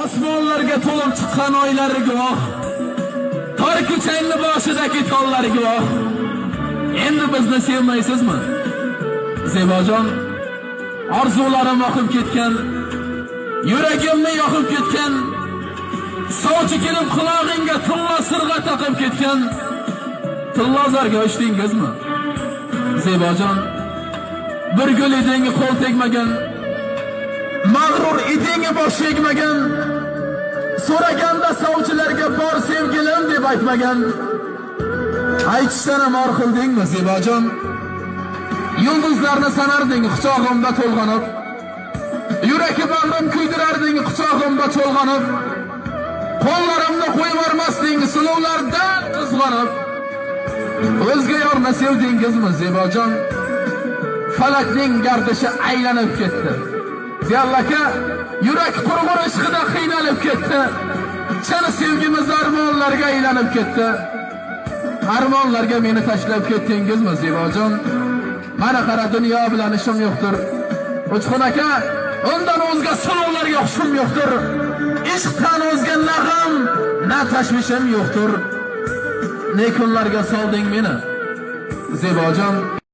Osmonlarga to'lib chiqqan oylar guvoh, tor ko'changni boshidagi tollar guvoh. Endi bizni sevmaysizmi? Zebojon, orzularim oqib ketgan, yuragimni yoqib ketgan, sovchi kelib qulog'ingga tilla sirg'a taqib ketgan. Tillozorga ochdingizmi? Zebojon, bir gul edingi qo'l tegmagan, mag'rur edingi bosh egmagan, so'raganda sovchilarga bor sevgilim deb aytmagan. Aytishdan ham or qildingmi Zebojon? Yulduzlarni sanarding quchog'imda to'lg'anib, yuragi bag'rim kuydirarding quchog'imda cho'lg'anib, qo'llarimni qo'yib yubormasding suluvlardan qizg'anib. O'zga yorni sevdingizmi Zebojon? Falakning gardishi aylanib ketdi. Ziyallaka yurak qurg'ur ishqida qiynalib ketdi. Chani sevgimiz armonlarga aylanib ketdi. Armonlarga meni tashlab ketdingizmi Zebojon? Mana qara, dunyo bilan ishim yo'qdir. Uchqun aka, undan o'zga suluvlarga hushim yo'qdir. Ishqdan o'zga nag'am, na tashvishim yo'qdir. Ne kunlarga solding meni Zebojon?